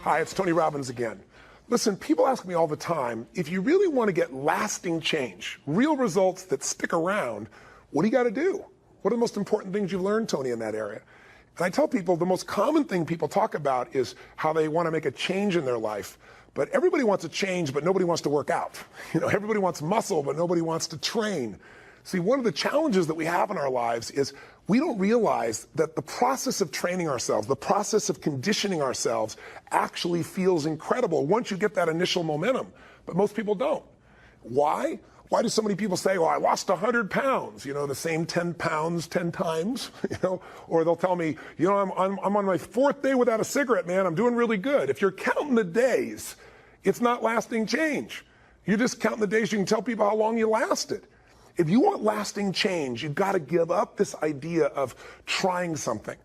Hi, it's Tony Robbins again. Listen, people ask me all the time, if you really want to get lasting change, real results that stick around, what do you got to do? What are the most important things you've learned, Tony, in that area? And I tell people the most common thing people talk about is how they want to make a change in their life. But everybody wants a change, but nobody wants to work out. Everybody wants muscle, but nobody wants to train. See, one of the challenges that we have in our lives is we don't realize that the process of training ourselves, the process of conditioning ourselves actually feels incredible once you get that initial momentum. But most people don't. Why? Why do so many people say, well, I lost 100 pounds, the same 10 pounds 10 times, or they'll tell me, I'm on my 4th day without a cigarette, man, I'm doing really good. If you're counting the days, it's not lasting change. You're just counting the days you can tell people how long you lasted. If you want lasting change, you've got to give up this idea of trying something.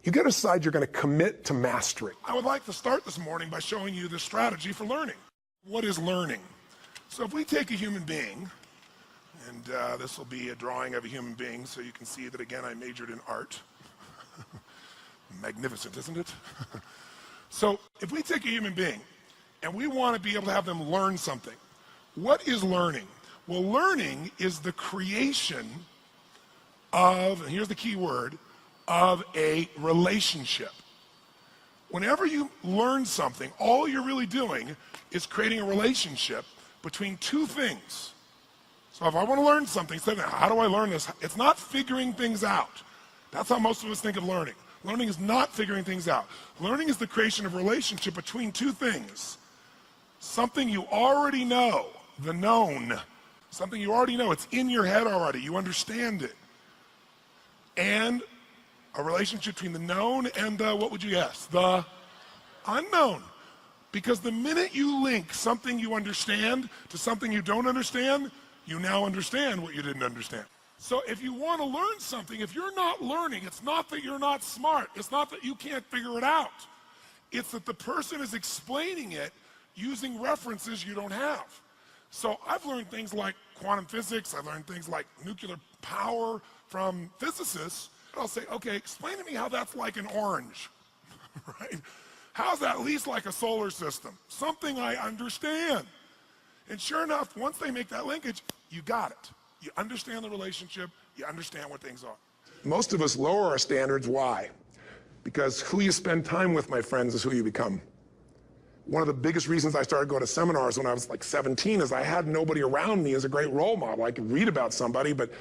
You got to decide you're going to commit to mastery. I would like to start this morning by showing you the strategy for learning. What is learning? So if we take a human being, and this will be a drawing of a human being, so you can see that, again, I majored in art. Magnificent, isn't it? So if we take a human being, and we want to be able to have them learn something, what is learning? Well, learning is the creation of, and here's the key word, of a relationship. Whenever you learn something, all you're really doing is creating a relationship between two things. So if I want to learn something, say, how do I learn this? It's not figuring things out. That's how most of us think of learning. Learning is not figuring things out. Learning is the creation of a relationship between two things. Something you already know, the known. Something you already know, it's in your head already, you understand it. And a relationship between the known and what would you guess? The unknown. Because the minute you link something you understand to something you don't understand, you now understand what you didn't understand. So if you want to learn something, if you're not learning, it's not that you're not smart. It's not that you can't figure it out. It's that the person is explaining it using references you don't have. So I've learned things like quantum physics, I've learned things like nuclear power from physicists. I'll say, okay, explain to me how that's like an orange, right? How's that at least like a solar system? Something I understand. And sure enough, once they make that linkage, you got it. You understand the relationship, you understand what things are. Most of us lower our standards, why? Because who you spend time with, my friends, is who you become. One of the biggest reasons I started going to seminars when I was like 17 is I had nobody around me as a great role model. I could read about somebody, but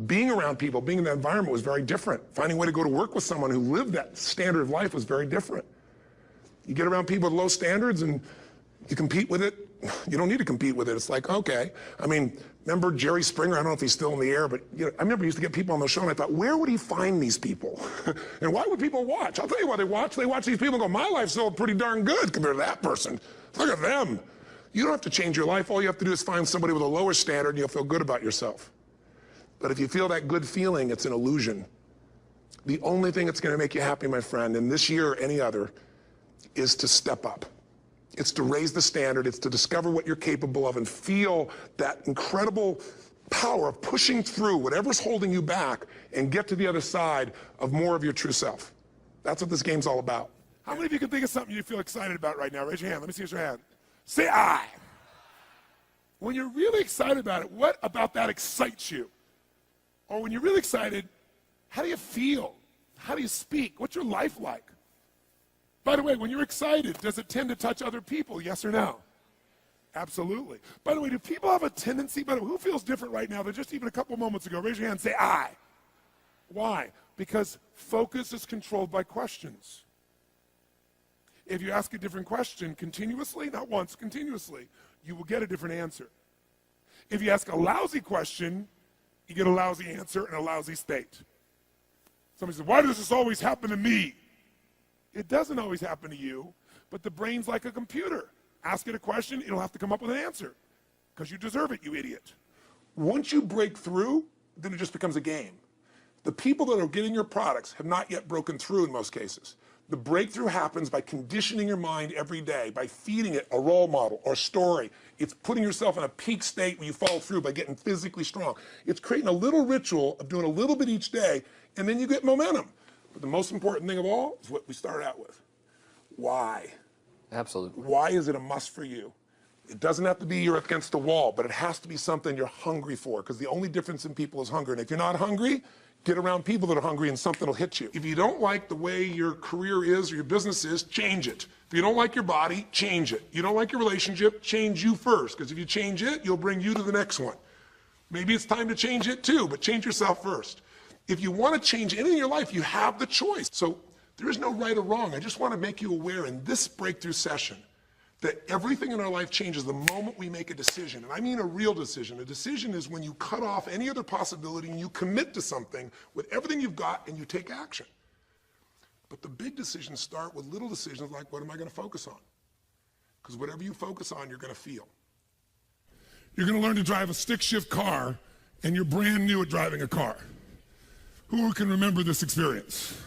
being around people, being in that environment was very different. Finding a way to go to work with someone who lived that standard of life was very different. You get around people with low standards and you compete with it. You don't need to compete with it. It's like, okay. I mean, remember Jerry Springer? I don't know if he's still in the air, but I remember he used to get people on the show and I thought, where would he find these people? And why would people watch? I'll tell you why they watch. They watch these people and go, my life's still pretty darn good compared to that person. Look at them. You don't have to change your life. All you have to do is find somebody with a lower standard and you'll feel good about yourself. But if you feel that good feeling, it's an illusion. The only thing that's going to make you happy, my friend, in this year or any other, is to step up. It's to raise the standard. It's to discover what you're capable of and feel that incredible power of pushing through whatever's holding you back and get to the other side of more of your true self. That's what this game's all about. How many of you can think of something you feel excited about right now? Raise your hand. Let me see your hand. Say I. When you're really excited about it, what about that excites you? Or when you're really excited, how do you feel? How do you speak? What's your life like? By the way, when you're excited, does it tend to touch other people, yes or no? Absolutely. By the way, do people have a tendency, who feels different right now than just even a couple moments ago? Raise your hand and say, I. Why? Because focus is controlled by questions. If you ask a different question continuously, not once, continuously, you will get a different answer. If you ask a lousy question, you get a lousy answer and a lousy state. Somebody says, why does this always happen to me? It doesn't always happen to you, but the brain's like a computer. Ask it a question, it'll have to come up with an answer because you deserve it, you idiot. Once you break through, then it just becomes a game. The people that are getting your products have not yet broken through in most cases. The breakthrough happens by conditioning your mind every day, by feeding it a role model or story. It's putting yourself in a peak state where you follow through by getting physically strong. It's creating a little ritual of doing a little bit each day, and then you get momentum. But the most important thing of all is what we started out with. Why? Absolutely. Why is it a must for you? It doesn't have to be you're against the wall, but it has to be something you're hungry for, because the only difference in people is hunger. And if you're not hungry, get around people that are hungry and something will hit you. If you don't like the way your career is or your business is, change it. If you don't like your body, change it. You don't like your relationship, change you first, because if you change it, you'll bring you to the next one. Maybe it's time to change it too, but change yourself first. If you want to change anything in your life, you have the choice. So there is no right or wrong. I just want to make you aware in this breakthrough session that everything in our life changes the moment we make a decision. And I mean a real decision. A decision is when you cut off any other possibility and you commit to something with everything you've got and you take action. But the big decisions start with little decisions like, what am I going to focus on? Because whatever you focus on, you're going to feel. You're going to learn to drive a stick shift car and you're brand new at driving a car. Who can remember this experience?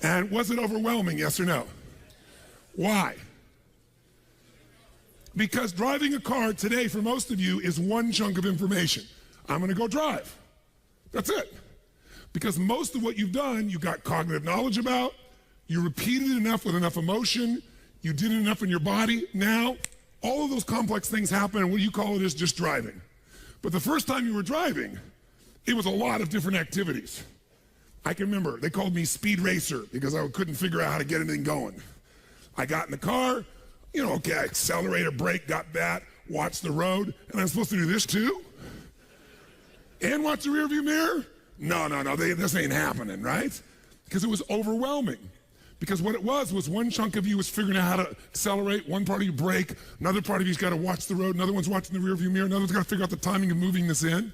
And was it overwhelming, yes or no? Why? Because driving a car today for most of you is one chunk of information. I'm going to go drive. That's it. Because most of what you've done, you got cognitive knowledge about, you repeated it enough with enough emotion, you did it enough in your body. Now, all of those complex things happen, and what you call it is just driving. But the first time you were driving, it was a lot of different activities. I can remember, they called me speed racer because I couldn't figure out how to get anything going. I got in the car, okay, accelerator, brake, got that, watch the road, and I'm supposed to do this too? And watch the rearview mirror? No, this ain't happening, right? Because it was overwhelming. Because what it was one chunk of you was figuring out how to accelerate, one part of you brake, another part of you's got to watch the road, another one's watching the rearview mirror, another one's got to figure out the timing of moving this in.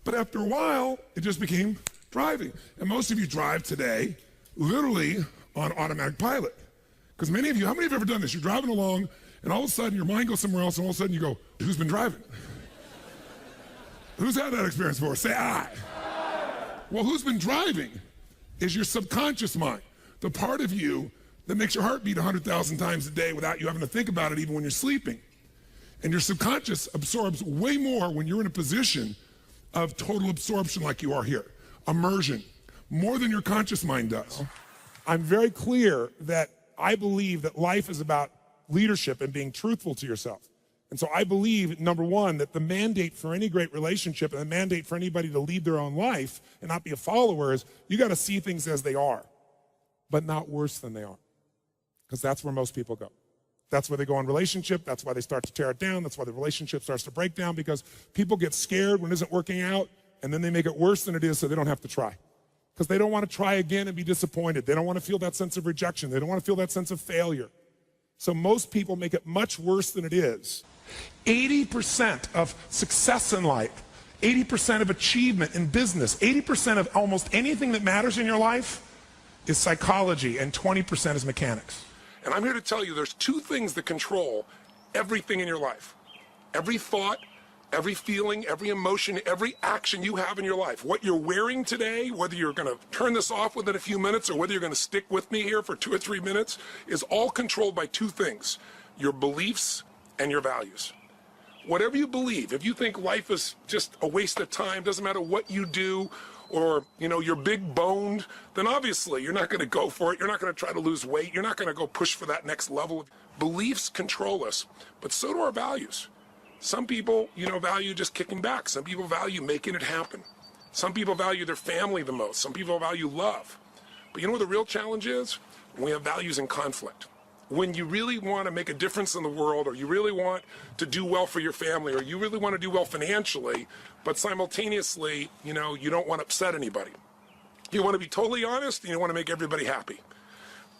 But after a while, it just became driving. And most of you drive today literally on automatic pilot. Because many of you, how many of you have ever done this? You're driving along, and all of a sudden your mind goes somewhere else, and all of a sudden you go, who's been driving? Who's had that experience before? Say I. Well, who's been driving is your subconscious mind, the part of you that makes your heart beat 100,000 times a day without you having to think about it even when you're sleeping. And your subconscious absorbs way more when you're in a position of total absorption like you are here, immersion, more than your conscious mind does. I'm very clear that I believe that life is about leadership and being truthful to yourself. And so I believe, number one, that the mandate for any great relationship and the mandate for anybody to lead their own life and not be a follower is you got to see things as they are, but not worse than they are. Because that's where most people go. That's where they go in relationship. That's why they start to tear it down. That's why the relationship starts to break down, because people get scared when it isn't working out, and then they make it worse than it is so they don't have to try. Because they don't want to try again and be disappointed. They don't want to feel that sense of rejection. They don't want to feel that sense of failure. So most people make it much worse than it is. 80% of success in life, 80% of achievement in business, 80% of almost anything that matters in your life is psychology, and 20% is mechanics. And I'm here to tell you there's two things that control everything in your life. Every thought, every feeling, every emotion, every action you have in your life. What you're wearing today, whether you're going to turn this off within a few minutes or whether you're going to stick with me here for 2 or 3 minutes, is all controlled by two things: your beliefs and your values. Whatever you believe, if you think life is just a waste of time, doesn't matter what you do, or you're big boned, then obviously you're not going to go for it. You're not going to try to lose weight. You're not going to go push for that next level. Beliefs control us, but so do our values. Some people, value just kicking back. Some people value making it happen. Some people value their family the most. Some people value love. But you know what the real challenge is? When we have values in conflict. When you really want to make a difference in the world, or you really want to do well for your family, or you really want to do well financially, but simultaneously, you don't want to upset anybody. You want to be totally honest, and you want to make everybody happy.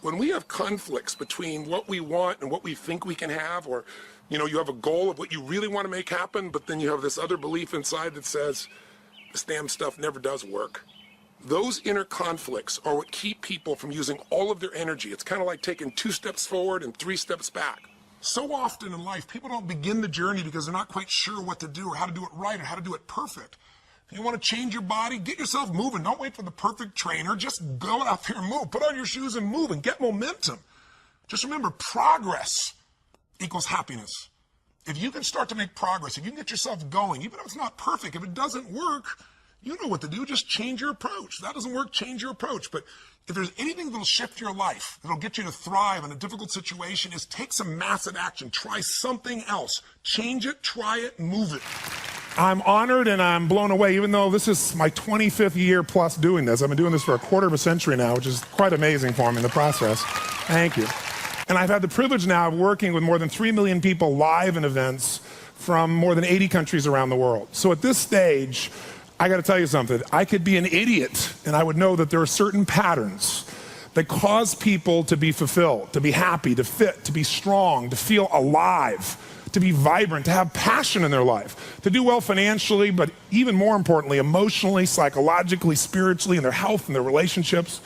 When we have conflicts between what we want and what we think we can have, or you have a goal of what you really want to make happen, but then you have this other belief inside that says this damn stuff never does work. Those inner conflicts are what keep people from using all of their energy. It's kind of like taking 2 steps forward and 3 steps back. So often in life, people don't begin the journey because they're not quite sure what to do or how to do it right or how to do it perfect. If you want to change your body, get yourself moving. Don't wait for the perfect trainer. Just go out there and move. Put on your shoes and move and get momentum. Just remember, progress equals happiness. If you can start to make progress, if you can get yourself going, even if it's not perfect, if it doesn't work, You know what to do, just change your approach. If that doesn't work, change your approach. But if there's anything that'll shift your life, that'll get you to thrive in a difficult situation, is take some massive action. Try something else. Change it, try it, move it. I'm honored and I'm blown away, even though this is my 25th year plus doing this. I've been doing this for a quarter of a century now, which is quite amazing for me in the process. Thank you. And I've had the privilege now of working with more than 3 million people live in events from more than 80 countries around the world. So at this stage, I got to tell you something. I could be an idiot, and I would know that there are certain patterns that cause people to be fulfilled, to be happy, to fit, to be strong, to feel alive, to be vibrant, to have passion in their life, to do well financially, but even more importantly, emotionally, psychologically, spiritually, in their health and their relationships.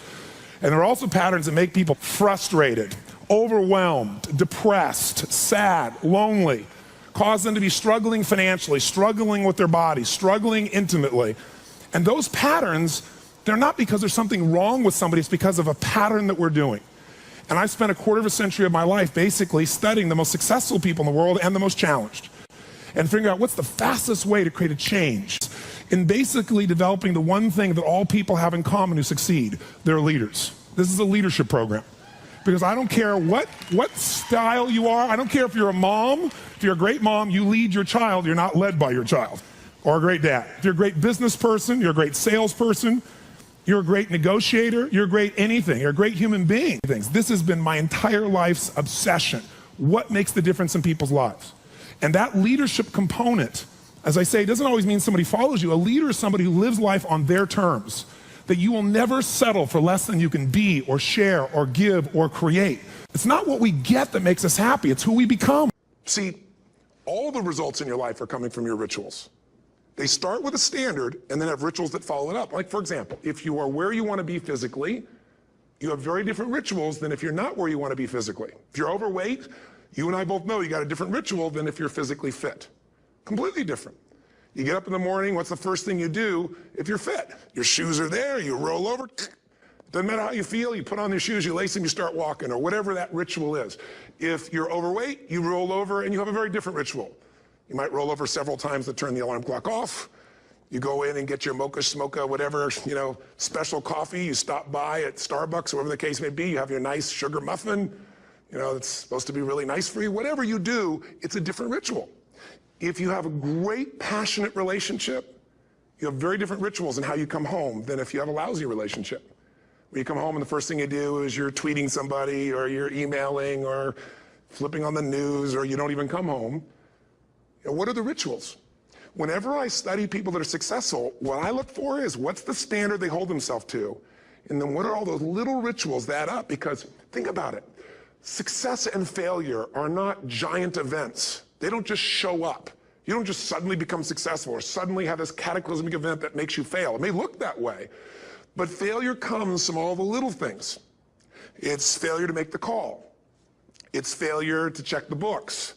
And there are also patterns that make people frustrated, overwhelmed, depressed, sad, lonely, cause them to be struggling financially, struggling with their body, struggling intimately. And those patterns, they're not because there's something wrong with somebody, it's because of a pattern that we're doing. And I've spent a quarter of a century of my life basically studying the most successful people in the world and the most challenged, and figuring out what's the fastest way to create a change in basically developing the one thing that all people have in common who succeed. They're leaders. This is a leadership program. Because I don't care what style you are. I don't care if you're a mom. If you're a great mom, you lead your child. You're not led by your child. Or a great dad. If you're a great business person, you're a great salesperson, you're a great negotiator, you're a great anything. You're a great human being. This has been my entire life's obsession. What makes the difference in people's lives? And that leadership component, as I say, doesn't always mean somebody follows you. A leader is somebody who lives life on their terms. That you will never settle for less than you can be or share or give or create. It's not what we get that makes us happy, it's who we become. See, all the results in your life are coming from your rituals. They start with a standard and then have rituals that follow it up. Like, for example, if you are where you want to be physically, you have very different rituals than if you're not where you want to be physically. If you're overweight, you and I both know you got a different ritual than if you're physically fit. Completely different. You get up in the morning, what's the first thing you do if you're fit? Your shoes are there, you roll over, doesn't matter how you feel, you put on your shoes, you lace them, you start walking, or whatever that ritual is. If you're overweight, you roll over and you have a very different ritual. You might roll over several times to turn the alarm clock off. You go in and get your mocha, smocha, whatever, special coffee. You stop by at Starbucks, or whatever the case may be. You have your nice sugar muffin. It's supposed to be really nice for you. Whatever you do, it's a different ritual. If you have a great, passionate relationship, you have very different rituals in how you come home than if you have a lousy relationship. Where you come home and the first thing you do is you're tweeting somebody, or you're emailing, or flipping on the news, or you don't even come home. What are the rituals? Whenever I study people that are successful, what I look for is what's the standard they hold themselves to, and then what are all those little rituals that add up? Because think about it. Success and failure are not giant events. They don't just show up. You don't just suddenly become successful or suddenly have this cataclysmic event that makes you fail. It may look that way, but failure comes from all the little things. It's failure to make the call. It's failure to check the books.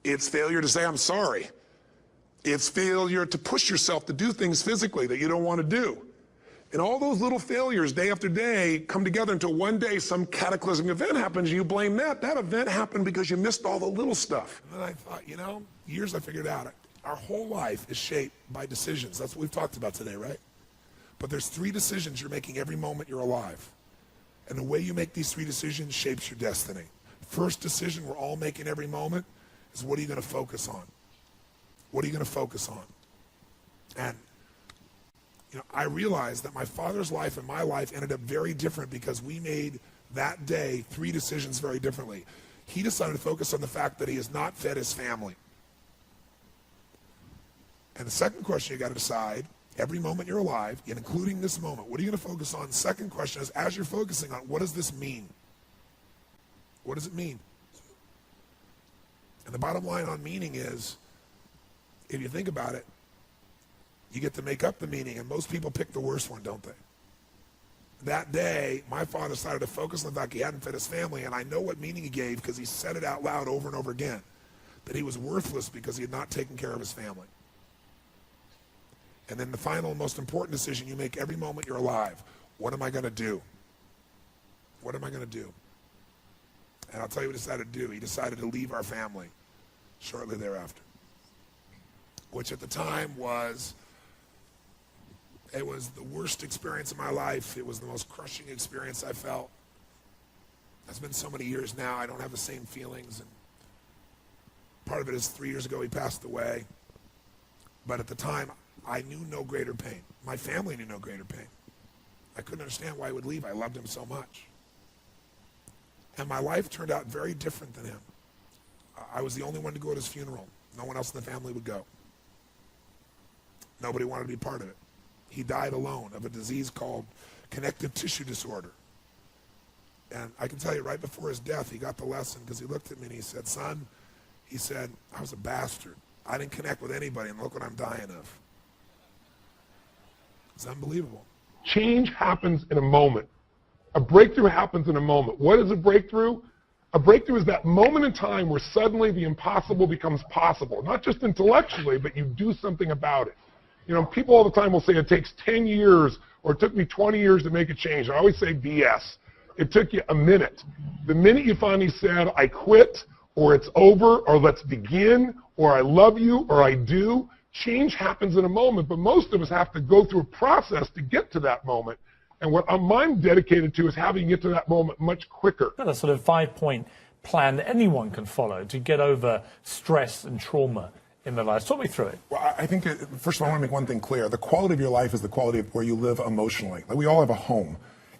It's failure to say, I'm sorry. It's failure to push yourself to do things physically that you don't want to do. And all those little failures day after day come together until one day some cataclysmic event happens and you blame that. That event happened because you missed all the little stuff. And then I thought, years I figured out, our whole life is shaped by decisions. That's what we've talked about today, right? But there's 3 decisions you're making every moment you're alive. And the way you make these 3 decisions shapes your destiny. First decision we're all making every moment is, what are you going to focus on? What are you going to focus on? And I realized that my father's life and my life ended up very different because we made that day 3 decisions very differently. He decided to focus on the fact that he has not fed his family. And the second question you got to decide, every moment you're alive, and including this moment, what are you going to focus on? Second question is, as you're focusing on, what does this mean? What does it mean? And the bottom line on meaning is, if you think about it, you get to make up the meaning, and most people pick the worst one, don't they? That day, my father decided to focus on the fact he hadn't fed his family, and I know what meaning he gave because he said it out loud over and over again, that he was worthless because he had not taken care of his family. And then the final, most important decision you make every moment you're alive, what am I going to do? What am I going to do? And I'll tell you what he decided to do. He decided to leave our family shortly thereafter, which at the time was It was the worst experience of my life. It was the most crushing experience I felt. It's been so many years now, I don't have the same feelings. And part of it is 3 years ago he passed away. But at the time, I knew no greater pain. My family knew no greater pain. I couldn't understand why he would leave. I loved him so much. And my life turned out very different than him. I was the only one to go at his funeral. No one else in the family would go. Nobody wanted to be part of it. He died alone of a disease called connective tissue disorder. And I can tell you right before his death, he got the lesson because he looked at me and he said, son, he said, I was a bastard. I didn't connect with anybody and look what I'm dying of. It's unbelievable. Change happens in a moment. A breakthrough happens in a moment. What is a breakthrough? A breakthrough is that moment in time where suddenly the impossible becomes possible. Not just intellectually, but you do something about it. You know, people all the time will say it takes 10 years or it took me 20 years to make a change. I always say BS. It took you a minute. The minute you finally said, I quit, or it's over, or let's begin, or I love you, or I do, change happens in a moment. But most of us have to go through a process to get to that moment. And what I'm dedicated to is having you get to that moment much quicker. A sort of 5-point plan that anyone can follow to get over stress and trauma in their lives. Talk me through it. Well, I think, first of all, I want to make one thing clear. The quality of your life is the quality of where you live emotionally. Like, we all have a home.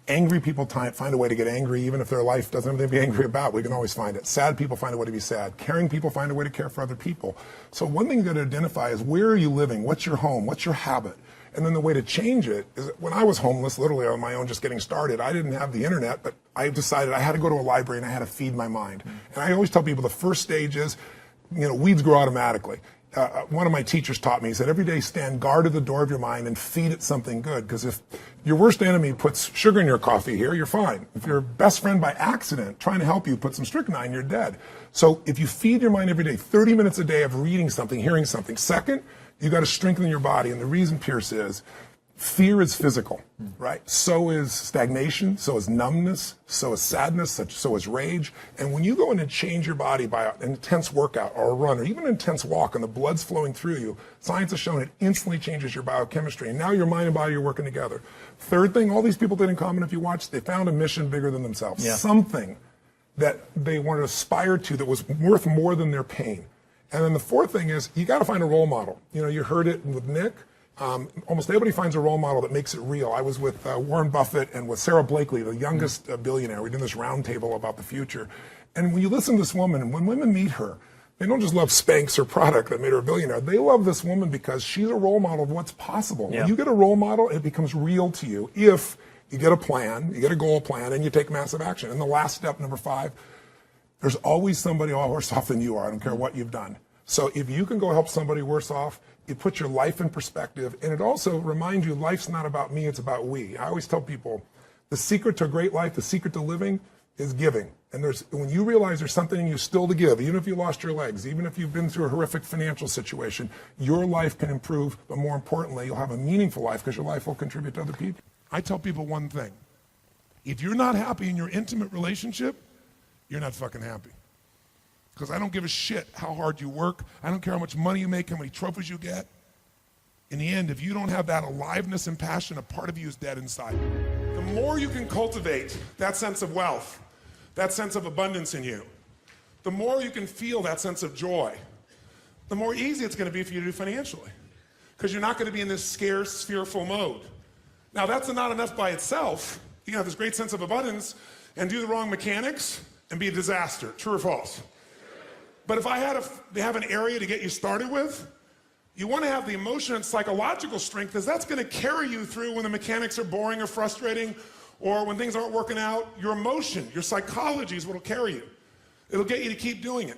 Angry people find a way to get angry, even if their life doesn't have anything to be angry about. We can always find it. Sad people find a way to be sad. Caring people find a way to care for other people. So one thing you got to identify is, where are you living? What's your home? What's your habit? And then the way to change it is, when I was homeless, literally on my own, just getting started, I didn't have the internet, but I decided I had to go to a library and I had to feed my mind. And I always tell people the first stage is, weeds grow automatically. One of my teachers taught me, he said, every day stand guard at the door of your mind and feed it something good. Because if your worst enemy puts sugar in your coffee here, you're fine. If your best friend by accident trying to help you put some strychnine, you're dead. So if you feed your mind every day, 30 minutes a day of reading something, hearing something. Second, you got to strengthen your body. And the reason, Pierce, is fear is physical, right? So is stagnation, so is numbness, so is sadness, so is rage. And when you go in and change your body by an intense workout or a run or even an intense walk and the blood's flowing through you, science has shown it instantly changes your biochemistry. And now your mind and body are working together. Third thing, all these people did in common, if you watch, they found a mission bigger than themselves. Yeah. Something that they wanted to aspire to that was worth more than their pain. And then the fourth thing is, you got to find a role model. You heard it with Nick. Almost everybody finds a role model that makes it real. I was with Warren Buffett and with Sarah Blakely, the youngest billionaire. We did this round table about the future. And when you listen to this woman, and when women meet her, they don't just love Spanx, her product that made her a billionaire. They love this woman because she's a role model of what's possible. Yeah. When you get a role model, it becomes real to you if you get a plan, you get a goal plan, and you take massive action. And the last step, number 5, there's always somebody worse off than you are. I don't care what you've done. So if you can go help somebody worse off, it puts your life in perspective. And it also reminds you life's not about me, it's about we. I always tell people the secret to a great life, the secret to living is giving. And when you realize there's something in you still to give, even if you lost your legs, even if you've been through a horrific financial situation, your life can improve. But more importantly, you'll have a meaningful life because your life will contribute to other people. I tell people one thing. If you're not happy in your intimate relationship, you're not fucking happy. Because I don't give a shit how hard you work. I don't care how much money you make, how many trophies you get. In the end, if you don't have that aliveness and passion, a part of you is dead inside. The more you can cultivate that sense of wealth, that sense of abundance in you, the more you can feel that sense of joy, the more easy it's going to be for you to do financially. Because you're not going to be in this scarce, fearful mode. Now, that's not enough by itself. You can have this great sense of abundance and do the wrong mechanics and be a disaster. True or false? But if they have an area to get you started with, you want to have the emotional and psychological strength, because that's going to carry you through when the mechanics are boring or frustrating, or when things aren't working out. Your emotion, your psychology is what will carry you. It'll get you to keep doing it.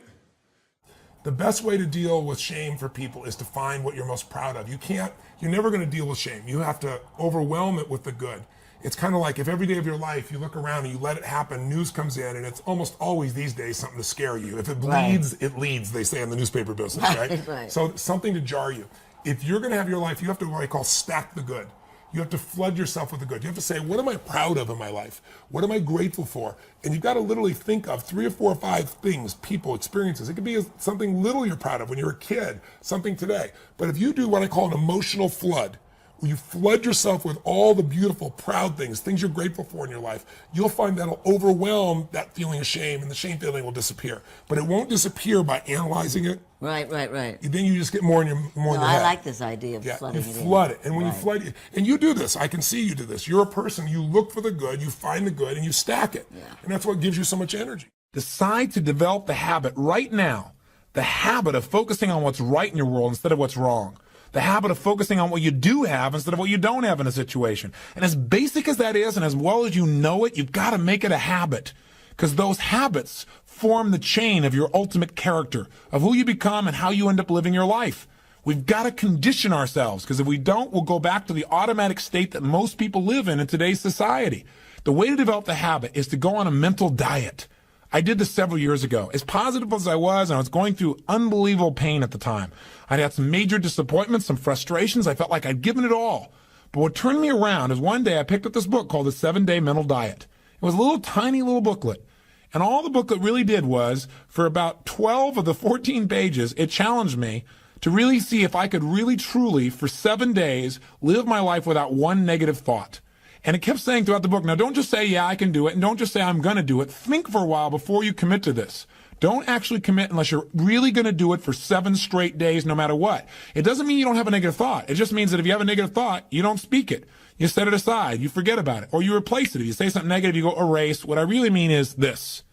The best way to deal with shame for people is to find what you're most proud of. You're never going to deal with shame. You have to overwhelm it with the good. It's kind of like if every day of your life you look around and you let it happen, news comes in, and it's almost always these days something to scare you. If it bleeds, it leads, they say in the newspaper business, right? So something to jar you. If you're going to have your life, you have to what I call stack the good. You have to flood yourself with the good. You have to say, what am I proud of in my life? What am I grateful for? And you've got to literally think of 3 or 4 or 5 things, people, experiences. It could be something little you're proud of when you're a kid, something today. But if you do what I call an emotional flood, when you flood yourself with all the beautiful, proud things you're grateful for in your life, you'll find that'll overwhelm that feeling of shame, and the shame feeling will disappear. But it won't disappear by analyzing it. Right. Then you just get more in your head. I like this idea of flooding it in. You flood it. And when you flood it, and you do this, I can see you do this. You're a person, you look for the good, you find the good, and you stack it. Yeah. And that's what gives you so much energy. Decide to develop the habit right now, the habit of focusing on what's right in your world instead of what's wrong. The habit of focusing on what you do have instead of what you don't have in a situation. And as basic as that is, and as well as you know it, you've got to make it a habit. Because those habits form the chain of your ultimate character, of who you become and how you end up living your life. We've got to condition ourselves, because if we don't, we'll go back to the automatic state that most people live in today's society. The way to develop the habit is to go on a mental diet. I did this several years ago. As positive as I was, and I was going through unbelievable pain at the time. I'd had some major disappointments, some frustrations. I felt like I'd given it all. But what turned me around is one day I picked up this book called The 7-Day Mental Diet. It was a little tiny little booklet. And all the booklet really did was, for about 12 of the 14 pages, it challenged me to really see if I could really truly, for 7 days, live my life without one negative thought. And it kept saying throughout the book, now don't just say, yeah, I can do it, and don't just say, I'm going to do it. Think for a while before you commit to this. Don't actually commit unless you're really going to do it for 7 straight days, no matter what. It doesn't mean you don't have a negative thought. It just means that if you have a negative thought, you don't speak it. You set it aside. You forget about it. Or you replace it. If you say something negative, you go erase. What I really mean is this.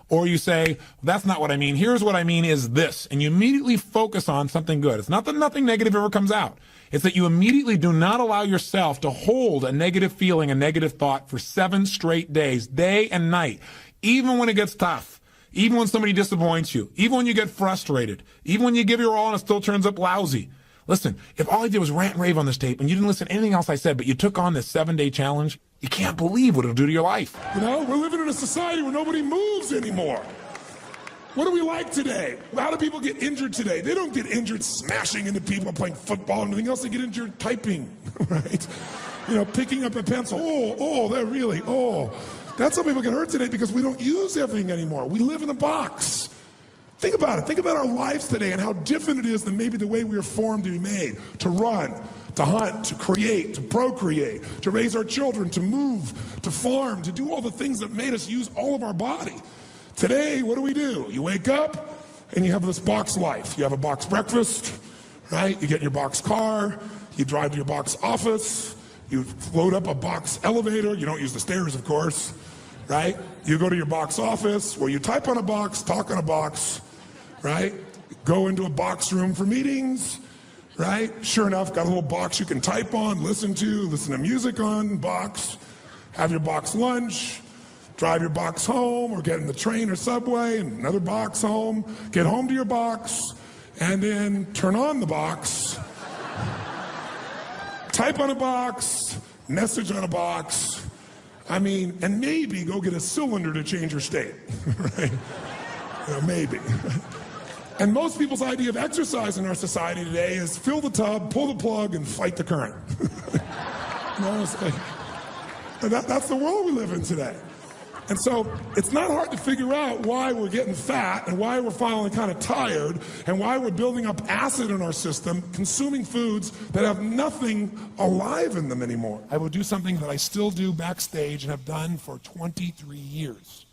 Or you say, that's not what I mean. Here's what I mean is this. And you immediately focus on something good. It's not that nothing negative ever comes out. It's that you immediately do not allow yourself to hold a negative feeling, a negative thought for 7 straight days, day and night. Even when it gets tough. Even when somebody disappoints you. Even when you get frustrated. Even when you give your all and it still turns up lousy. Listen, if all I did was rant and rave on this tape and you didn't listen to anything else I said, but you took on this 7-day challenge, you can't believe what it'll do to your life. You know, we're living in a society where nobody moves anymore. What are we like today? How do people get injured today? They don't get injured smashing into people, playing football and anything else. They get injured typing, right? You know, picking up a pencil. That's how people get hurt today, because we don't use everything anymore. We live in a box. Think about it. Think about our lives today and how different it is than maybe the way we were formed to be made, to run, to hunt, to create, to procreate, to raise our children, to move, to farm, to do all the things that made us use all of our body. Today, what do? You wake up and you have this box life. You have a box breakfast, right? You get in your box car, you drive to your box office, you load up a box elevator. You don't use the stairs, of course, right? You go to your box office where you type on a box, talk on a box, right? Go into a box room for meetings, right? Sure enough, got a little box you can type on, listen to music on, box, have your box lunch, drive your box home, or get in the train or subway, and another box home, get home to your box, and then turn on the box, type on a box, message on a box, and maybe go get a cylinder to change your state, right? Maybe. And most people's idea of exercise in our society today is fill the tub, pull the plug, and fight the current. That's the world we live in today. And so it's not hard to figure out why we're getting fat and why we're feeling kind of tired and why we're building up acid in our system, consuming foods that have nothing alive in them anymore. I will do something that I still do backstage and have done for 23 years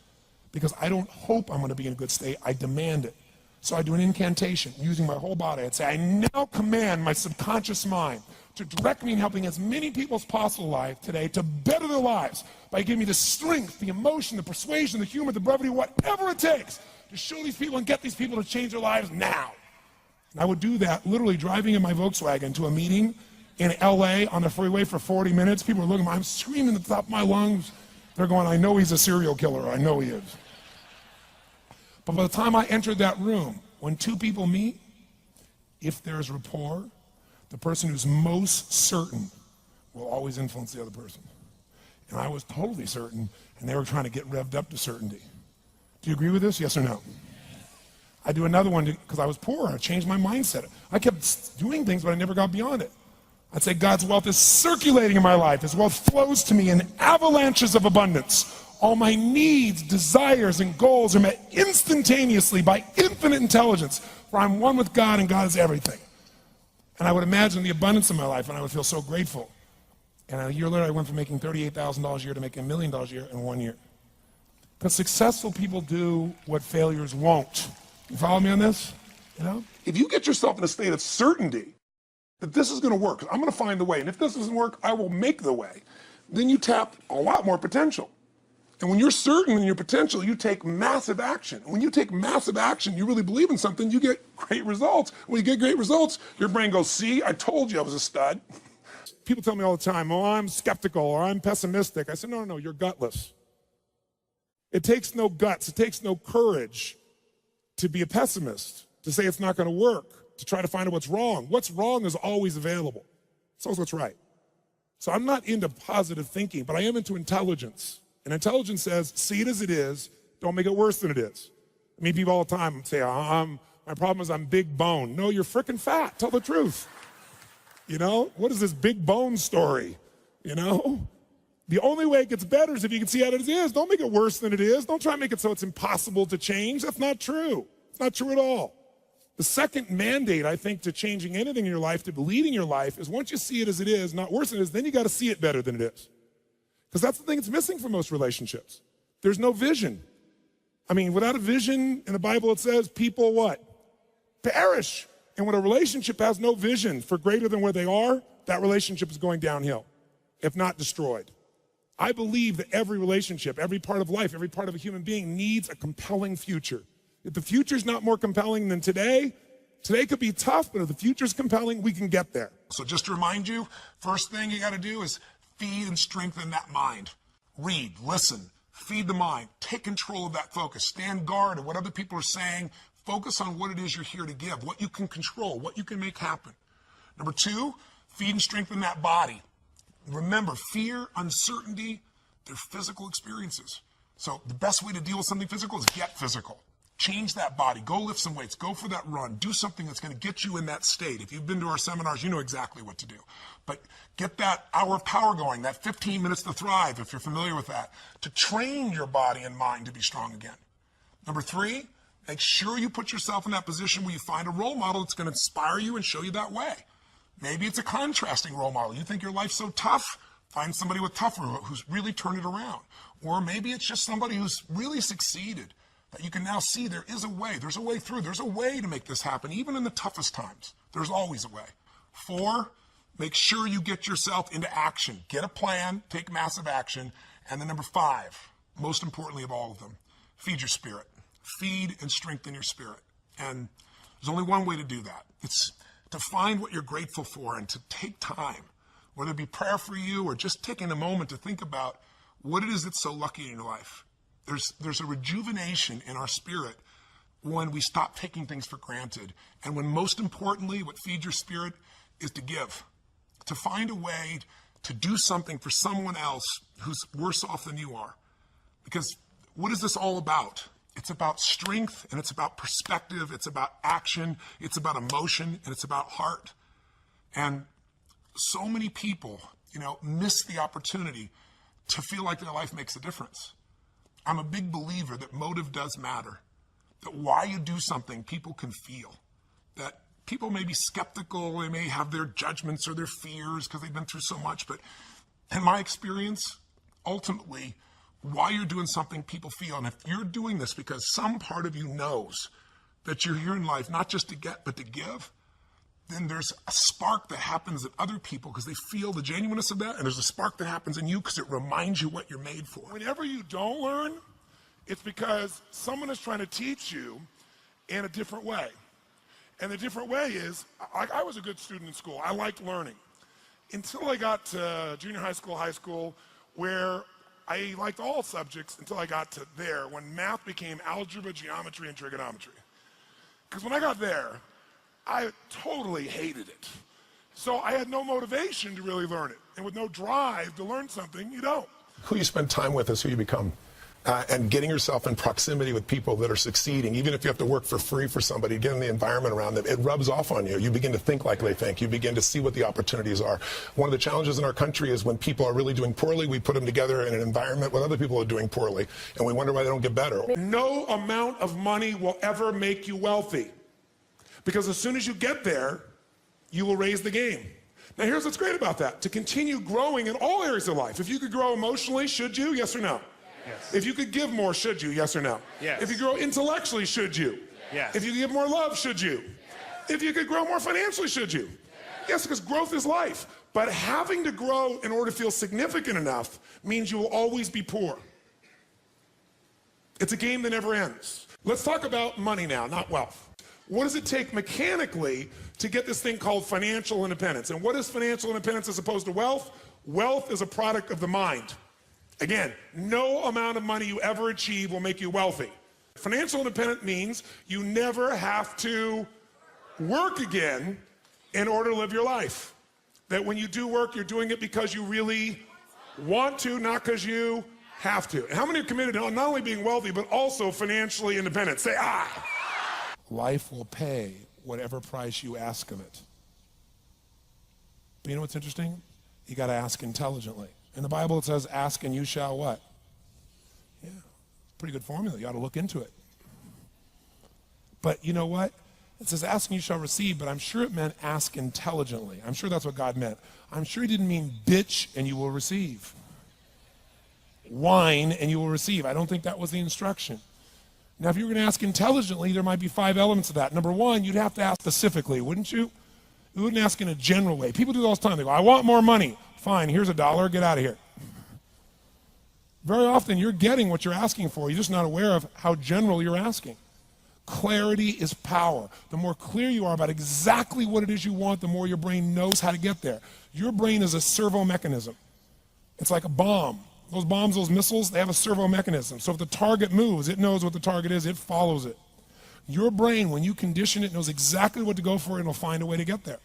because I don't hope I'm going to be in a good state. I demand it. So I do an incantation using my whole body. I'd say, I now command my subconscious mind to direct me in helping as many people as possible alive today to better their lives by giving me the strength, the emotion, the persuasion, the humor, the brevity, whatever it takes to show these people and get these people to change their lives now. And I would do that literally driving in my Volkswagen to a meeting in LA on the freeway for 40 minutes. People are looking at me, I'm screaming at the top of my lungs. They're going, I know he's a serial killer. I know he is. But by the time I entered that room, when 2 people meet, if there's rapport, the person who's most certain will always influence the other person. And I was totally certain, and they were trying to get revved up to certainty. Do you agree with this? Yes or no? I do another one because I was poor. I changed my mindset. I kept doing things, but I never got beyond it. I'd say God's wealth is circulating in my life. His wealth flows to me in avalanches of abundance. All my needs, desires, and goals are met instantaneously by infinite intelligence, for I'm one with God and God is everything. And I would imagine the abundance in my life, and I would feel so grateful. And a year later, I went from making $38,000 a year to making $1 million a year in 1 year. Because successful people do what failures won't. You follow me on this? You know? If you get yourself in a state of certainty that this is going to work, I'm going to find the way, and if this doesn't work, I will make the way, then you tap a lot more potential. And when you're certain in your potential, you take massive action. When you take massive action, you really believe in something, you get great results. When you get great results, your brain goes, see, I told you I was a stud. People tell me all the time, oh, I'm skeptical or I'm pessimistic. I said, no, you're gutless. It takes no guts, it takes no courage to be a pessimist, to say it's not going to work, to try to find out what's wrong. What's wrong is always available. It's always what's right. So I'm not into positive thinking, but I am into intelligence. And intelligence says, see it as it is, don't make it worse than it is. I mean, people all the time say, my problem is I'm big bone. No, you're freaking fat, tell the truth. You know, what is this big bone story? You know, the only way it gets better is if you can see how it is. Don't make it worse than it is. Don't try to make it so it's impossible to change. That's not true. It's not true at all. The second mandate, I think, to changing anything in your life, to leading your life, is once you see it as it is, not worse than it is, then you got to see it better than it is. Because that's the thing that's missing from most relationships. There's no vision. I mean, without a vision, in the Bible it says, people what? Perish. And when a relationship has no vision for greater than where they are, that relationship is going downhill, if not destroyed. I believe that every relationship, every part of life, every part of a human being needs a compelling future. If the future's not more compelling than today could be tough, but if the future's compelling, we can get there. So just to remind you, first thing you got to do is feed and strengthen that mind. Read, listen, feed the mind, take control of that focus, stand guard of what other people are saying. Focus on what it is you're here to give, what you can control, what you can make happen. Number two, feed and strengthen that body. Remember, fear, uncertainty, they're physical experiences. So the best way to deal with something physical is get physical. Change that body. Go lift some weights. Go for that run. Do something that's going to get you in that state. If you've been to our seminars, you know exactly what to do. But get that hour of power going, that 15 minutes to thrive, if you're familiar with that, to train your body and mind to be strong again. Number three, make sure you put yourself in that position where you find a role model that's going to inspire you and show you that way. Maybe it's a contrasting role model. You think your life's so tough, find somebody with tougher who's really turned it around. Or maybe it's just somebody who's really succeeded, that you can now see there is a way. There's a way through. There's a way to make this happen, even in the toughest times. There's always a way. Four, make sure you get yourself into action. Get a plan, take massive action. And then number five, most importantly of all of them, feed your spirit. Feed and strengthen your spirit. And there's only one way to do that. It's to find what you're grateful for and to take time, whether it be prayer for you or just taking a moment to think about what it is that's so lucky in your life. There's a rejuvenation in our spirit when we stop taking things for granted. And when most importantly, what feeds your spirit is to give, to find a way to do something for someone else who's worse off than you are. Because what is this all about? It's about strength, and it's about perspective, it's about action, it's about emotion, and it's about heart. And so many people, miss the opportunity to feel like their life makes a difference. I'm a big believer that motive does matter, that why you do something people can feel, that people may be skeptical, they may have their judgments or their fears because they've been through so much, but in my experience, ultimately, why you're doing something people feel. And if you're doing this because some part of you knows that you're here in life not just to get but to give, then there's a spark that happens in other people because they feel the genuineness of that, and there's a spark that happens in you because it reminds you what you're made for. Whenever you don't learn, it's because someone is trying to teach you in a different way. And the different way is, I was a good student in school. I liked learning until I got to junior high school, where I liked all subjects until I got to there, when math became algebra, geometry, and trigonometry. Because when I got there, I totally hated it. So I had no motivation to really learn it. And with no drive to learn something, you don't. Who you spend time with is who you become. And getting yourself in proximity with people that are succeeding, even if you have to work for free for somebody, get in the environment around them, it rubs off on you. You begin to think like they think. You begin to see what the opportunities are. One of the challenges in our country is when people are really doing poorly, we put them together in an environment with other people who are doing poorly, and we wonder why they don't get better. No amount of money will ever make you wealthy. Because as soon as you get there, you will raise the game. Now here's what's great about that. To continue growing in all areas of life. If you could grow emotionally, should you? Yes or no? Yes. If you could give more, should you? Yes or no? Yes. If you grow intellectually, should you? Yes. If you give more love, should you? If you could grow more financially, should you? Yes, because growth is life. But having to grow in order to feel significant enough means you will always be poor. It's a game that never ends. Let's talk about money now, not wealth. What does it take mechanically to get this thing called financial independence? And what is financial independence as opposed to wealth? Wealth is a product of the mind. Again, no amount of money you ever achieve will make you wealthy. Financial independence means you never have to work again in order to live your life. That when you do work, you're doing it because you really want to, not because you have to. And how many are committed to not only being wealthy, but also financially independent? Say, I. Life will pay whatever price you ask of it. But you know what's interesting? You got to ask intelligently. In the Bible it says, ask and you shall what? Yeah, pretty good formula. You ought to look into it. But you know what? It says, ask and you shall receive, but I'm sure it meant ask intelligently. I'm sure that's what God meant. I'm sure he didn't mean bitch and you will receive. Whine and you will receive. I don't think that was the instruction. Now, if you were going to ask intelligently, there might be 5 elements of that. Number one, you'd have to ask specifically, wouldn't you? You wouldn't ask in a general way. People do that all the time. They go, I want more money. Fine, here's $1, get out of here. Very often you're getting what you're asking for. You're just not aware of how general you're asking. Clarity is power. The more clear you are about exactly what it is you want, the more your brain knows how to get there. Your brain is a servo mechanism. It's like a bomb. Those bombs, those missiles, they have a servo mechanism. So if the target moves, it knows what the target is, it follows it. Your brain, when you condition it, knows exactly what to go for and it'll find a way to get there.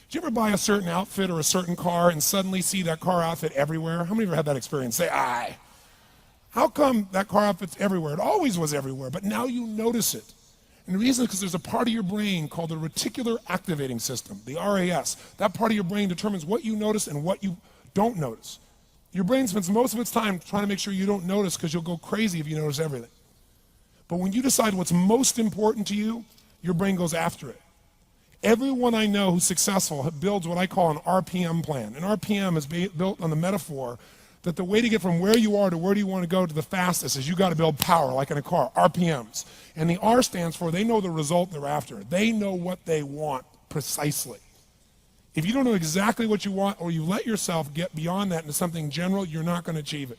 Did you ever buy a certain outfit or a certain car and suddenly see that car outfit everywhere? How many of you ever had that experience? Say, aye. How come that car outfit's everywhere? It always was everywhere, but now you notice it. And the reason is because there's a part of your brain called the reticular activating system, the RAS. That part of your brain determines what you notice and what you don't notice. Your brain spends most of its time trying to make sure you don't notice because you'll go crazy if you notice everything. But when you decide what's most important to you, your brain goes after it. Everyone I know who's successful builds what I call an RPM plan. An RPM is built on the metaphor that the way to get from where you are to where do you want to go to the fastest is you got to build power, like in a car, RPMs. And the R stands for they know the result they're after. They know what they want precisely. If you don't know exactly what you want or you let yourself get beyond that into something general, you're not going to achieve it.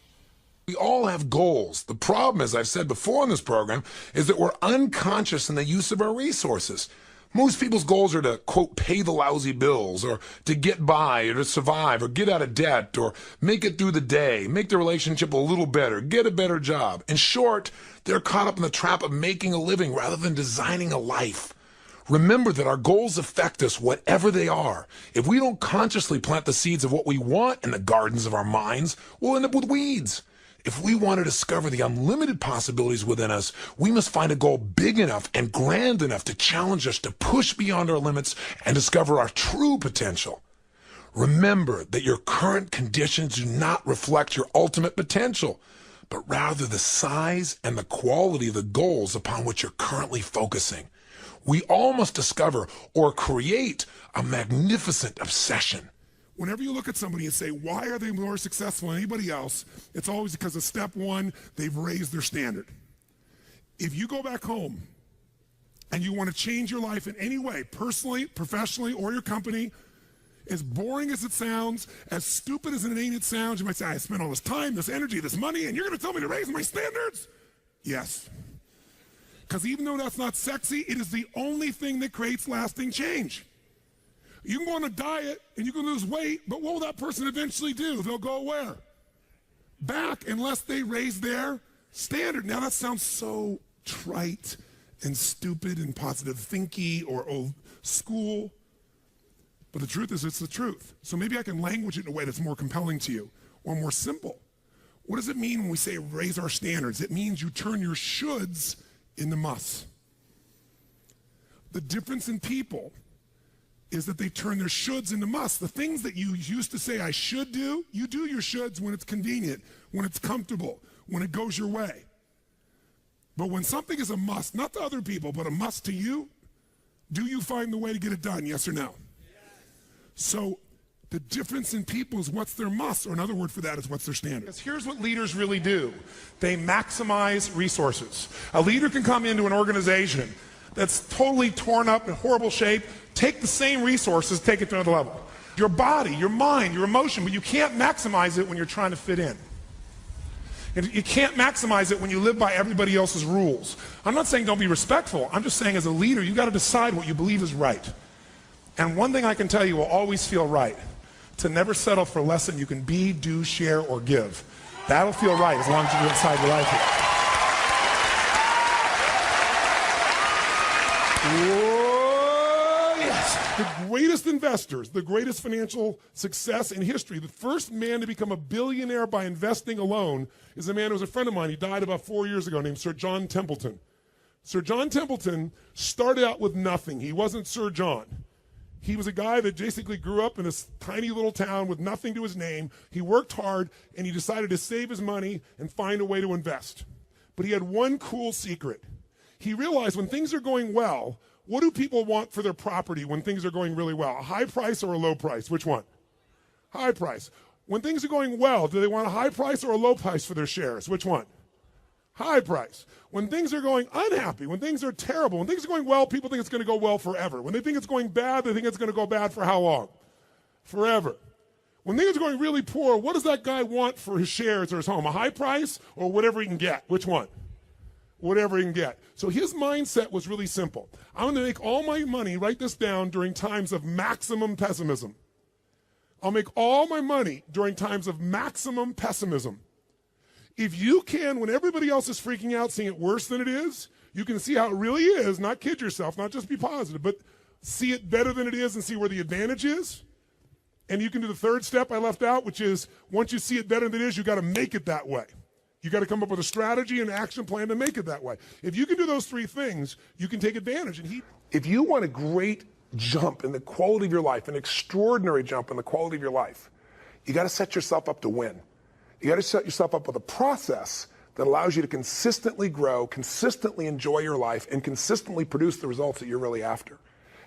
We all have goals. The problem, as I've said before in this program, is that we're unconscious in the use of our resources. Most people's goals are to, quote, pay the lousy bills, or to get by, or to survive, or get out of debt, or make it through the day, make the relationship a little better, get a better job. In short, they're caught up in the trap of making a living rather than designing a life. Remember that our goals affect us whatever they are. If we don't consciously plant the seeds of what we want in the gardens of our minds, we'll end up with weeds. If we want to discover the unlimited possibilities within us, we must find a goal big enough and grand enough to challenge us to push beyond our limits and discover our true potential. Remember that your current conditions do not reflect your ultimate potential, but rather the size and the quality of the goals upon which you're currently focusing. We all must discover or create a magnificent obsession. Whenever you look at somebody and say, why are they more successful than anybody else? It's always because of step one, they've raised their standard. If you go back home and you want to change your life in any way, personally, professionally, or your company, as boring as it sounds, as stupid as it ain't it sounds, you might say, I spent all this time, this energy, this money, and you're going to tell me to raise my standards? Yes. Because even though that's not sexy, it is the only thing that creates lasting change. You can go on a diet and you can lose weight, but what will that person eventually do? They'll go where? Back, unless they raise their standard. Now that sounds so trite and stupid and positive thinky or old school, but the truth is it's the truth. So maybe I can language it in a way that's more compelling to you or more simple. What does it mean when we say raise our standards? It means you turn your shoulds into musts. The difference in people is that they turn their shoulds into musts. The things that you used to say I should do, you do your shoulds when it's convenient, when it's comfortable, when it goes your way. But when something is a must, not to other people, but a must to you, do you find the way to get it done, yes or no? So the difference in people is what's their must, or another word for that is what's their standard. Because here's what leaders really do. They maximize resources. A leader can come into an organization that's totally torn up in horrible shape, take the same resources, take it to another level. Your body, your mind, your emotion, but you can't maximize it when you're trying to fit in. And you can't maximize it when you live by everybody else's rules. I'm not saying don't be respectful. I'm just saying as a leader, you got to decide what you believe is right. And one thing I can tell you will always feel right, to never settle for less than you can be, do, share, or give. That'll feel right as long as you're inside your life here. Whoa, yes. The greatest investors, the greatest financial success in history, the first man to become a billionaire by investing alone is a man who was a friend of mine. He died about 4 years ago, named Sir John Templeton. Sir John Templeton started out with nothing. He wasn't Sir John. He was a guy that basically grew up in a tiny little town with nothing to his name. He worked hard, and he decided to save his money and find a way to invest. But he had one cool secret. He realized when things are going well, what do people want for their property when things are going really well? A high price or a low price? Which one? High price. When things are going well, do they want a high price or a low price for their shares? Which one? High price. When things are going unhappy, when things are terrible, when things are going well, people think it's going to go well forever. When they think it's going bad, they think it's going to go bad for how long? Forever. When things are going really poor, what does that guy want for his shares or his home? A high price or whatever he can get? Which one? Whatever he can get. So his mindset was really simple. I'm going to make all my money, write this down, during times of maximum pessimism. I'll make all my money during times of maximum pessimism. If you can, when everybody else is freaking out, seeing it worse than it is, you can see how it really is, not kid yourself, not just be positive, but see it better than it is and see where the advantage is. And you can do the third step I left out, which is once you see it better than it is, you got to make it that way. You got to come up with a strategy and action plan to make it that way. If you can do those three things, you can take advantage. And if you want a great jump in the quality of your life, an extraordinary jump in the quality of your life, you got to set yourself up to win. You got to set yourself up with a process that allows you to consistently grow, consistently enjoy your life, and consistently produce the results that you're really after.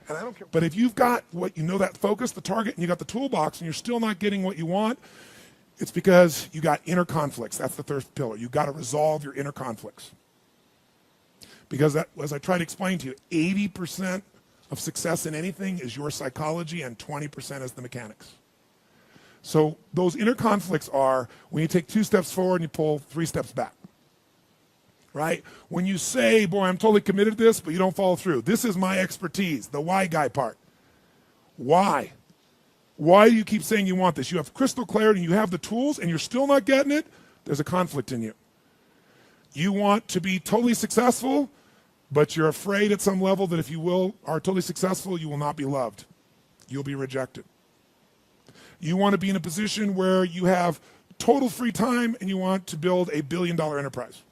And I don't care. But if you've got what you know, that focus, the target, and you got the toolbox, and you're still not getting what you want, it's because you got inner conflicts. That's the third pillar. You've got to resolve your inner conflicts. Because that, as I tried to explain to you, 80% of success in anything is your psychology, and 20% is the mechanics. So those inner conflicts are when you take 2 steps forward and you pull 3 steps back, right? When you say, boy, I'm totally committed to this, but you don't follow through. This is my expertise, the why guy part. Why? Why do you keep saying you want this? You have crystal clarity, you have the tools, and you're still not getting it. There's a conflict in you. You want to be totally successful, but you're afraid at some level that if you are totally successful, you will not be loved. You'll be rejected. You want to be in a position where you have total free time and you want to build a billion-dollar enterprise.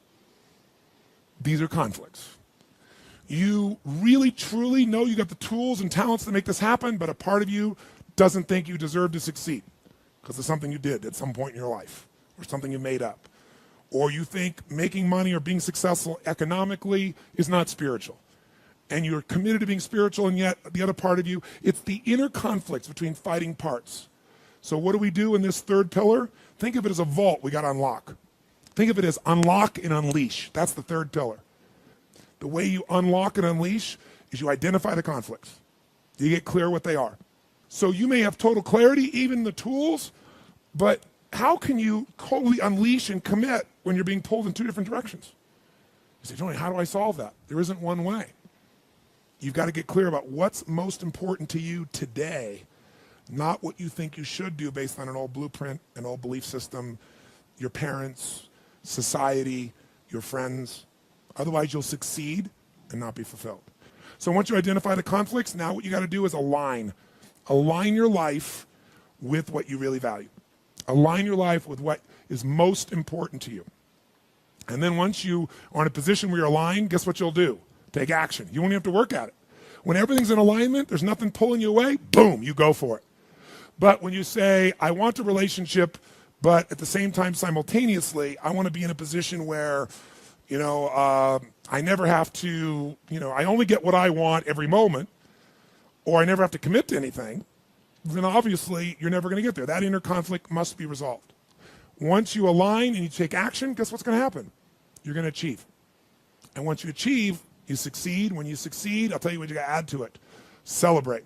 These are conflicts. You really, truly know you got the tools and talents to make this happen, but a part of you doesn't think you deserve to succeed because of something you did at some point in your life or something you made up. Or you think making money or being successful economically is not spiritual. And you're committed to being spiritual, and yet the other part of you, it's the inner conflicts between fighting parts. So what do we do in this third pillar? Think of it as a vault we got to unlock. Think of it as unlock and unleash. That's the third pillar. The way you unlock and unleash is you identify the conflicts. You get clear what they are. So you may have total clarity, even the tools, but how can you totally unleash and commit when you're being pulled in 2 different directions? You say, Tony, how do I solve that? There isn't one way. You've got to get clear about what's most important to you today, not what you think you should do based on an old blueprint, an old belief system, your parents, society, your friends. Otherwise, you'll succeed and not be fulfilled. So once you identify the conflicts, now what you got to do is align. Align your life with what you really value. Align your life with what is most important to you. And then once you are in a position where you're aligned, guess what you'll do? Take action. You won't even have to work at it. When everything's in alignment, there's nothing pulling you away, boom, you go for it. But when you say, I want a relationship, but at the same time, simultaneously, I want to be in a position where, I never have to, I only get what I want every moment, or I never have to commit to anything, then obviously you're never going to get there. That inner conflict must be resolved. Once you align and you take action, guess what's going to happen? You're going to achieve. And once you achieve, you succeed. When you succeed, I'll tell you what you got to add to it. Celebrate,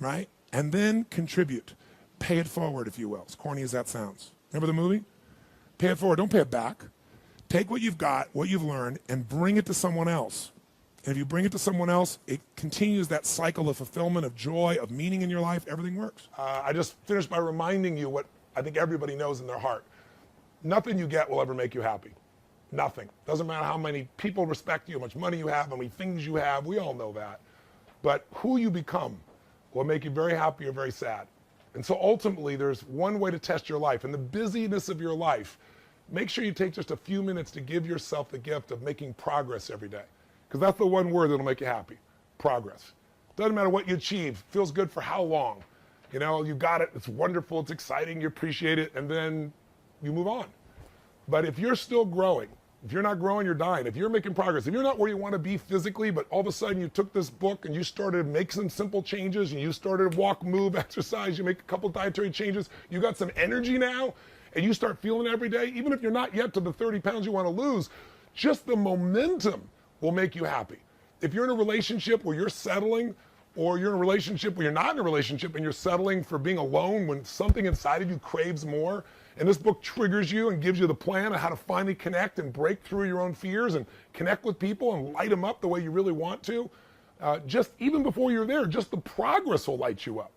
right? And then contribute. Pay it forward, if you will, as corny as that sounds. Remember the movie? Pay it forward. Don't pay it back. Take what you've got, what you've learned, and bring it to someone else. And if you bring it to someone else, it continues that cycle of fulfillment, of joy, of meaning in your life. Everything works. I just finished by reminding you what I think everybody knows in their heart. Nothing you get will ever make you happy. Nothing. Doesn't matter how many people respect you, how much money you have, how many things you have. We all know that. But who you become will make you very happy or very sad. And so ultimately, there's one way to test your life. In the busyness of your life, make sure you take just a few minutes to give yourself the gift of making progress every day. Because that's the one word that'll make you happy. Progress. Doesn't matter what you achieve. Feels good for how long. You know, you got it. It's wonderful. It's exciting. You appreciate it. And then you move on. But if you're still growing, if you're not growing, you're dying. If you're making progress, if you're not where you want to be physically, but all of a sudden you took this book and you started to make some simple changes and you started to walk, move, exercise, you make a couple dietary changes, you got some energy now, and you start feeling it every day, even if you're not yet to the 30 pounds you want to lose, just the momentum will make you happy. If you're in a relationship where you're settling, or you're in a relationship where you're not in a relationship and you're settling for being alone when something inside of you craves more, and this book triggers you and gives you the plan of how to finally connect and break through your own fears and connect with people and light them up the way you really want to, just even before you're there, just the progress will light you up.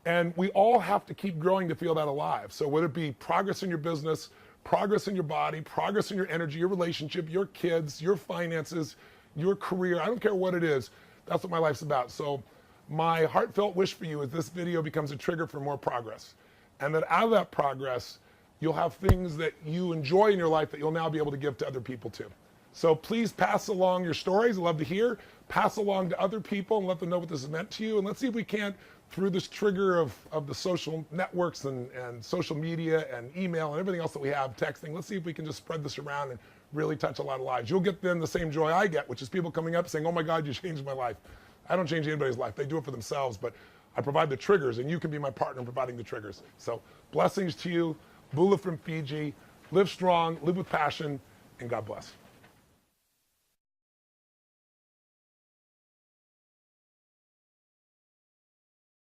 And we all have to keep growing to feel that alive. So whether it be progress in your business, progress in your body, progress in your energy, your relationship, your kids, your finances, your career, I don't care what it is, that's what my life's about. So my heartfelt wish for you is this video becomes a trigger for more progress. And that out of that progress, you'll have things that you enjoy in your life that you'll now be able to give to other people too. So please pass along your stories. I'd love to hear. Pass along to other people and let them know what this has meant to you. And let's see if we can't, through this trigger of the social networks and social media and email and everything else that we have, texting, let's see if we can just spread this around and really touch a lot of lives. You'll get then the same joy I get, which is people coming up saying, oh my God, you changed my life. I don't change anybody's life. They do it for themselves, but I provide the triggers and you can be my partner in providing the triggers. So blessings to you. Bula from Fiji. Live strong, live with passion, and God bless.